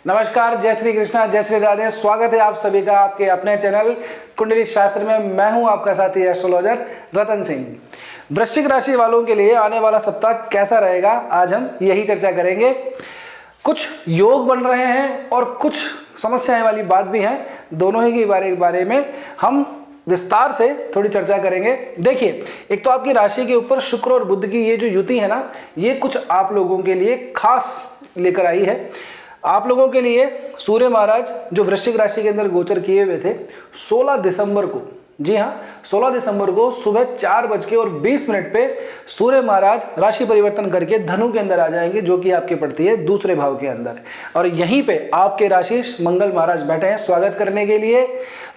नमस्कार, जय श्री कृष्णा, जय श्री राधे। स्वागत है आप सभी का आपके अपने चैनल कुंडली शास्त्र में। मैं हूं आपका साथी एस्ट्रोलॉजर रतन सिंह। वृश्चिक राशि वालों के लिए आने वाला सप्ताह कैसा रहेगा, आज हम यही चर्चा करेंगे। कुछ योग बन रहे हैं और कुछ समस्याएं वाली बात भी है। दोनों ही के बारे में हम विस्तार से थोड़ी चर्चा करेंगे। देखिए, एक तो आपकी राशि के ऊपर शुक्र और बुध की ये जो युति है ना, ये कुछ आप लोगों के लिए खास लेकर आई है। आप लोगों के लिए सूर्य महाराज जो वृश्चिक राशि के अंदर गोचर किए हुए थे 16 दिसंबर को, जी हाँ 16 दिसंबर को सुबह 4:20 पे सूर्य महाराज राशि परिवर्तन करके धनु के अंदर आ जाएंगे, जो कि आपके पड़ती है दूसरे भाव के अंदर। और यहीं पे आपके राशिश मंगल महाराज बैठे हैं स्वागत करने के लिए।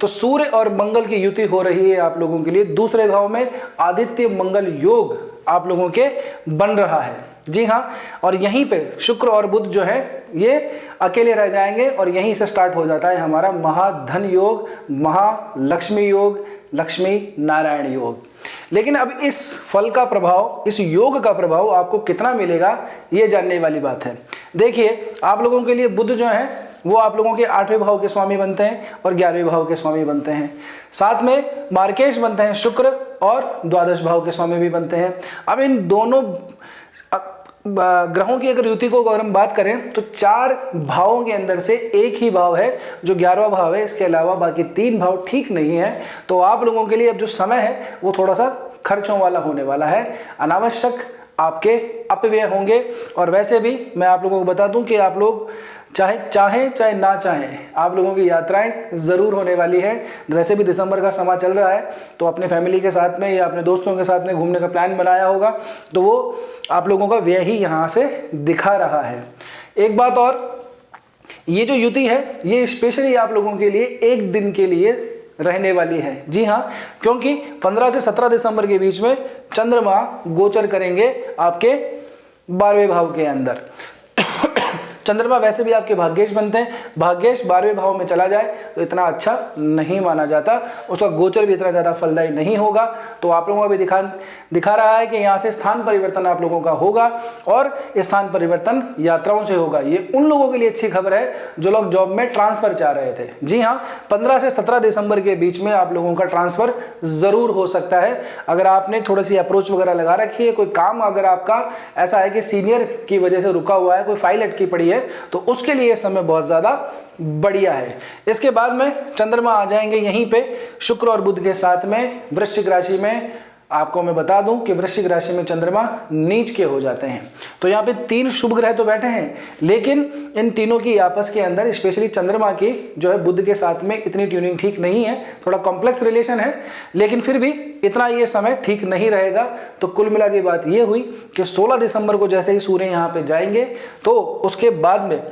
तो सूर्य और मंगल की युति हो रही है आप लोगों के लिए दूसरे भाव में। आदित्य मंगल योग आप लोगों के बन रहा है, जी हाँ। और यहीं पे शुक्र और बुध जो है ये अकेले रह जाएंगे और यहीं से स्टार्ट हो जाता है हमारा महाधन योग, महालक्ष्मी योग, लक्ष्मी नारायण योग। लेकिन अब इस फल का प्रभाव, इस योग का प्रभाव आपको कितना मिलेगा, ये जानने वाली बात है। देखिए, आप लोगों के लिए बुध जो है वो आप लोगों के 8वें भाव के स्वामी बनते हैं और 11वें भाव के स्वामी बनते हैं। साथ में मार्केश बनते हैं शुक्र और द्वादश भाव के स्वामी भी बनते हैं। अब इन दोनों ग्रहों की अगर युति को अगर हम बात करें तो 4 भावों के अंदर से एक ही भाव है जो 11वां भाव है। इसके अलावा बाकी 3 भाव ठीक नहीं है। तो आप लोगों के लिए अब जो समय है वो थोड़ा सा खर्चों वाला होने वाला है। अनावश्यक आपके अपव्यय होंगे। और वैसे भी मैं आप लोगों को बता दूं कि आप लोग चाहे ना चाहें, आप लोगों की यात्राएं जरूर होने वाली है। वैसे भी दिसंबर का समय चल रहा है, तो अपने फैमिली के साथ में या अपने दोस्तों के साथ में घूमने का प्लान बनाया होगा, तो वो आप लोगों का व्यय ही यहाँ से दिखा रहा है। एक बात और, ये जो युति है ये स्पेशली आप लोगों के लिए एक दिन के लिए रहने वाली है, जी हाँ। क्योंकि 15 से 17 दिसंबर के बीच में चंद्रमा गोचर करेंगे आपके 12वें भाव के अंदर। चंद्रमा वैसे भी आपके भाग्येश बनते हैं। भाग्येश 12वें भाव में चला जाए तो इतना अच्छा नहीं माना जाता, उसका गोचर भी इतना ज़्यादा फलदायी नहीं होगा। तो आप लोगों को भी दिखा रहा है कि यहाँ से स्थान परिवर्तन आप लोगों का होगा और ये स्थान परिवर्तन यात्राओं से होगा। ये उन लोगों के लिए अच्छी खबर है जो लोग जॉब में ट्रांसफर चाह रहे थे, जी हाँ। 15 से 17 दिसंबर के बीच में आप लोगों का ट्रांसफर ज़रूर हो सकता है। अगर आपने थोड़ी सी अप्रोच वगैरह लगा रखी है, कोई काम अगर आपका ऐसा है कि सीनियर की वजह से रुका हुआ है, कोई फाइल अटकी पड़ी है, तो उसके लिए समय बहुत ज्यादा बढ़िया है। इसके बाद में चंद्रमा आ जाएंगे यहीं पे शुक्र और बुध के साथ में वृश्चिक राशि में। आपको मैं बता दूं कि वृश्चिक राशि में चंद्रमा नीच के हो जाते हैं। तो यहाँ पे 3 शुभ ग्रह तो बैठे हैं, लेकिन इन तीनों की आपस के अंदर स्पेशली चंद्रमा की जो है बुध के साथ में इतनी ट्यूनिंग ठीक नहीं है। थोड़ा कॉम्प्लेक्स रिलेशन है, लेकिन फिर भी इतना ये समय ठीक नहीं रहेगा। तो कुल मिला के बात ये हुई कि 16 दिसंबर को जैसे ही सूर्य यहाँ पे जाएंगे तो उसके बाद में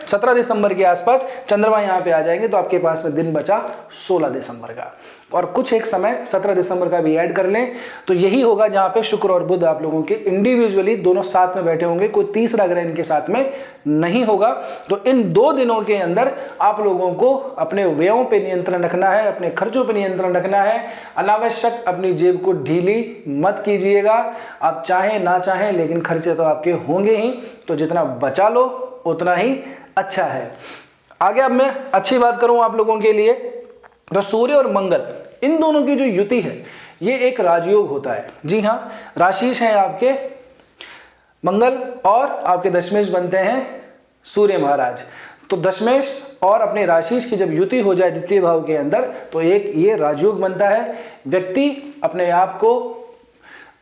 17 दिसंबर के आसपास चंद्रमा यहाँ पे आ जाएंगे। तो आपके पास में दिन बचा 16 दिसंबर का, और कुछ एक समय 17 दिसंबर का भी ऐड कर लें तो यही होगा जहाँ पे शुक्र और बुध आप लोगों के इंडिविजुअली दोनों साथ में बैठे होंगे। कोई तीसरा ग्रह इनके साथ में नहीं होगा। तो इन 2 दिनों के अंदर आप लोगों को अपने व्ययों पे नियंत्रण रखना है, अपने खर्चों पे नियंत्रण रखना है। अनावश्यक अपनी जेब को ढीली मत कीजिएगा। आप चाहें ना चाहें, लेकिन खर्चे तो आपके होंगे ही। तो जितना बचा लो उतना ही अच्छा है। आगे अब मैं अच्छी बात करूं आप लोगों के लिए, तो सूर्य और मंगल इन दोनों की जो युति है ये एक राजयोग होता है, जी हाँ। राशिश हैं आपके मंगल और आपके दशमेश बनते हैं सूर्य महाराज। तो दशमेश और अपने राशिश की जब युति हो जाए द्वितीय भाव के अंदर तो एक ये राजयोग बनता है। व्यक्ति अपने आप को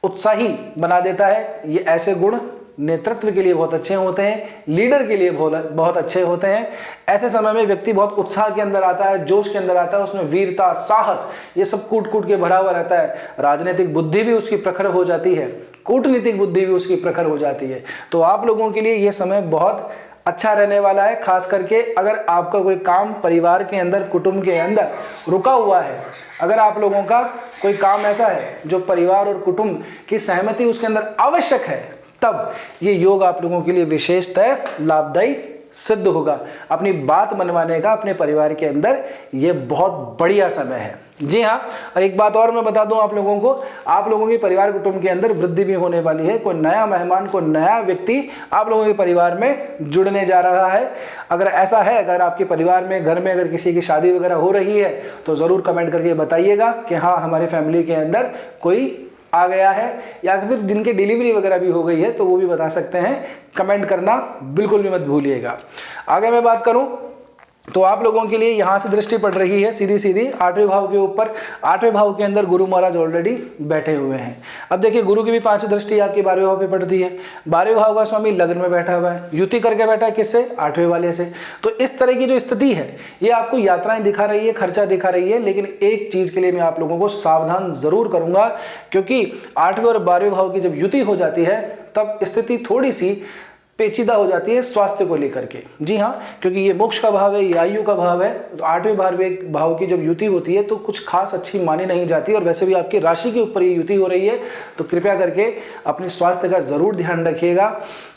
उत्साही बना देता है। ये ऐसे गुण नेतृत्व के लिए बहुत अच्छे होते हैं, लीडर के लिए बहुत अच्छे होते हैं। ऐसे समय में व्यक्ति बहुत उत्साह के अंदर आता है, जोश के अंदर आता है, उसमें वीरता, साहस ये सब कूट कूट के भरा हुआ रहता है। राजनीतिक बुद्धि भी उसकी प्रखर हो जाती है, कूटनीतिक बुद्धि भी उसकी प्रखर हो जाती है। तो आप लोगों के लिए ये समय बहुत अच्छा रहने वाला है। खास करके अगर आपका कोई काम परिवार के अंदर, कुटुंब के अंदर रुका हुआ है, अगर आप लोगों का कोई काम ऐसा है जो परिवार और कुटुंब की सहमति उसके अंदर आवश्यक है, तब ये योग आप लोगों के लिए विशेषतः लाभदायी सिद्ध होगा। अपनी बात मनवाने का अपने परिवार के अंदर ये बहुत बढ़िया समय है। जी हाँ, और एक बात और मैं बता दूं आप लोगों को, आप लोगों के परिवार कुटुंब के अंदर वृद्धि भी होने वाली है। कोई नया मेहमान, कोई नया व्यक्ति आप लोगों के परिवार में जुड़ने जा रहा है। अगर ऐसा है, अगर आपके परिवार में, घर में अगर किसी की शादी वगैरह हो रही है तो ज़रूर कमेंट करके बताइएगा कि हाँ, हमारी फैमिली के अंदर कोई आ गया है, या फिर जिनके डिलीवरी वगैरह भी हो गई है तो वो भी बता सकते हैं। कमेंट करना बिल्कुल भी मत भूलिएगा। आगे मैं बात करूं तो आप लोगों के लिए यहाँ से दृष्टि पड़ रही है सीधी सीधी 8वें भाव के ऊपर। 8वें भाव के अंदर गुरु महाराज ऑलरेडी बैठे हुए हैं। अब देखिए, गुरु की भी 5वीं दृष्टि आपकी 12वें भाव पे पड़ती है। 12वें भाव का स्वामी लग्न में बैठा हुआ है, युति करके बैठा है किससे? 8वें वाले से। तो इस तरह की जो स्थिति है ये आपको यात्राएं दिखा रही है, खर्चा दिखा रही है, लेकिन एक चीज के लिए मैं आप लोगों को सावधान जरूर करूंगा, क्योंकि 8वें और 12वें भाव की जब युति हो जाती है तब स्थिति थोड़ी सी पेचीदा हो जाती है स्वास्थ्य को लेकर के। जी हाँ, क्योंकि ये मोक्ष का भाव है, ये आयु का भाव है। तो 8वें भाव की जब युति होती है तो कुछ खास अच्छी मानी नहीं जाती, और वैसे भी आपकी राशि के ऊपर ये युति हो रही है। तो कृपया करके अपने स्वास्थ्य का जरूर ध्यान रखिएगा।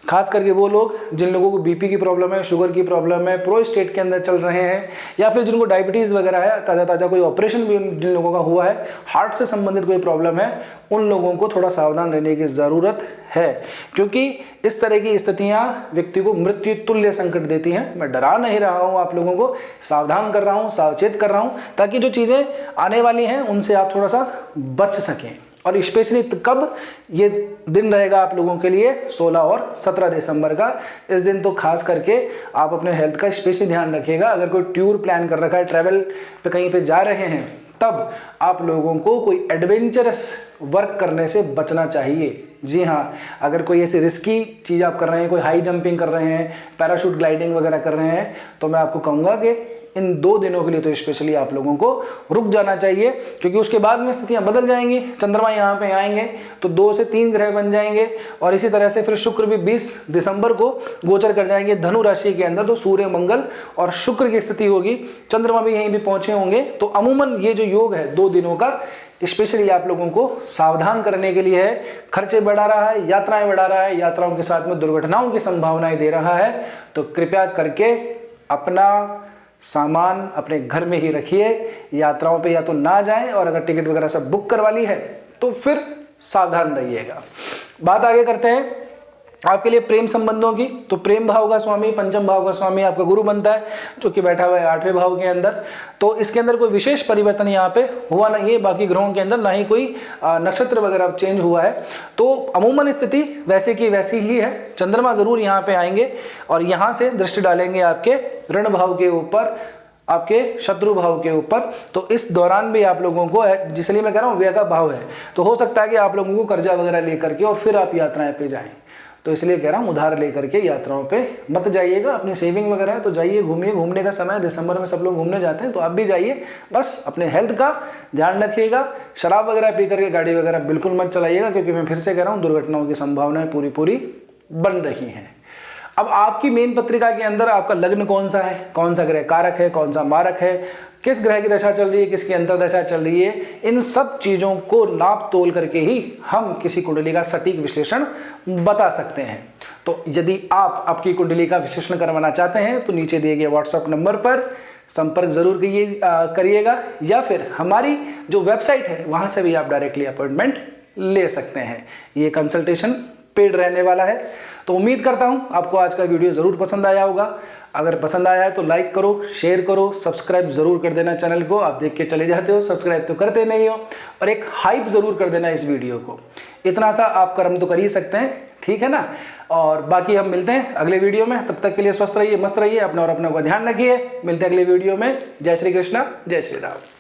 खास करके वो लोग जिन लोगों को बीपी की प्रॉब्लम है, शुगर की प्रॉब्लम है, प्रोस्टेट के अंदर चल रहे हैं, या फिर जिनको डायबिटीज़ वगैरह है, ताज़ा कोई ऑपरेशन भी जिन लोगों का हुआ है, हार्ट से संबंधित कोई प्रॉब्लम है, उन लोगों को थोड़ा सावधान रहने की ज़रूरत है, क्योंकि इस तरह की स्थितियां व्यक्ति को मृत्यु तुल्य संकट देती हैं। मैं डरा नहीं रहा हूं, आप लोगों को सावधान कर रहा हूं, सावचेत कर रहा हूं, ताकि जो चीज़ें आने वाली हैं उनसे आप थोड़ा सा बच सकें। और स्पेशली कब ये दिन रहेगा आप लोगों के लिए? 16 और 17 दिसंबर का। इस दिन तो खास करके आप अपने हेल्थ का स्पेशली ध्यान रखिएगा। अगर कोई टूर प्लान कर रखा है, ट्रैवल पे कहीं पे जा रहे हैं, तब आप लोगों को कोई एडवेंचरस वर्क करने से बचना चाहिए। जी हाँ, अगर कोई ऐसी रिस्की चीज़ आप कर रहे हैं, कोई हाई जंपिंग कर रहे हैं, पैराशूट ग्लाइडिंग वगैरह कर रहे हैं, तो मैं आपको कहूँगा कि इन 2 दिनों के लिए तो स्पेशली आप लोगों को रुक जाना चाहिए, क्योंकि उसके बाद में स्थितियां बदल जाएंगी। चंद्रमा यहाँ पे आएंगे तो 2 से 3 ग्रह बन जाएंगे, और इसी तरह से फिर शुक्र भी 20 दिसंबर को गोचर कर जाएंगे धनु राशि के अंदर। तो सूर्य, मंगल और शुक्र की स्थिति होगी, चंद्रमा भी यहीं भी पहुंचे होंगे। तो अमूमन ये जो योग है 2 दिनों का, स्पेशली आप लोगों को सावधान करने के लिए है। खर्चे बढ़ा रहा है, यात्राएं बढ़ा रहा है, यात्राओं के साथ में दुर्घटनाओं की संभावनाएं दे रहा है। तो कृपया करके अपना सामान अपने घर में ही रखिए, यात्राओं पे या तो ना जाएं, और अगर टिकट वगैरह सब बुक करवा ली है तो फिर सावधान रहिएगा। बात आगे करते हैं आपके लिए प्रेम संबंधों की। तो प्रेम भाव का स्वामी, पंचम भाव का स्वामी आपका गुरु बनता है, जो कि बैठा हुआ है 8वें भाव के अंदर। तो इसके अंदर कोई विशेष परिवर्तन यहाँ पे हुआ नहीं है, बाकी ग्रहों के अंदर ना ही कोई नक्षत्र वगैरह चेंज हुआ है। तो अमूमन स्थिति वैसे की वैसी ही है। चंद्रमा जरूर यहाँ पे आएंगे और यहाँ से दृष्टि डालेंगे आपके ऋण भाव के ऊपर, आपके शत्रु भाव के ऊपर। तो इस दौरान भी आप लोगों को, जिसलिए मैं कह रहा हूँ व्यय का भाव है, तो हो सकता है कि आप लोगों को कर्जा वगैरह लेकर के और फिर आप यात्राएं पे जाएं। तो इसलिए कह रहा हूँ उधार लेकर के यात्राओं पे मत जाइएगा। अपनी सेविंग वगैरह है तो जाइए, घूमिए। घूमने का समय दिसंबर में सब लोग घूमने जाते हैं, तो आप भी जाइए। बस अपने हेल्थ का ध्यान रखिएगा। शराब वगैरह पी करके गाड़ी वगैरह बिल्कुल मत चलाइएगा, क्योंकि मैं फिर से कह रहा हूँ दुर्घटनाओं की संभावनाएं पूरी बन रही हैं। अब आपकी मेन पत्रिका के अंदर आपका लग्न कौन सा है, कौन सा ग्रह कारक है, कौन सा मारक है, किस ग्रह की दशा चल रही है, किसकी अंतर्दशा चल रही है, इन सब चीज़ों को नाप तोल करके ही हम किसी कुंडली का सटीक विश्लेषण बता सकते हैं। तो यदि आप आपकी कुंडली का विश्लेषण करवाना चाहते हैं तो नीचे दिए गए व्हाट्सएप नंबर पर संपर्क जरूर करिएगा, या फिर हमारी जो वेबसाइट है वहाँ से भी आप डायरेक्टली अपॉइंटमेंट ले सकते हैं। ये कंसल्टेशन पेड रहने वाला है। तो उम्मीद करता हूँ आपको आज का वीडियो ज़रूर पसंद आया होगा। अगर पसंद आया है तो लाइक करो, शेयर करो, सब्सक्राइब ज़रूर कर देना चैनल को। आप देख के चले जाते हो, सब्सक्राइब तो करते नहीं हो, और एक हाइप ज़रूर कर देना इस वीडियो को। इतना सा आप कर्म तो कर ही सकते हैं, ठीक है ना। और बाकी हम मिलते हैं अगले वीडियो में। तब तक के लिए स्वस्थ रहिए, मस्त रहिए, अपना और अपना का ध्यान रखिए। मिलते हैं अगले वीडियो में। जय श्री कृष्णा, जय श्री राम।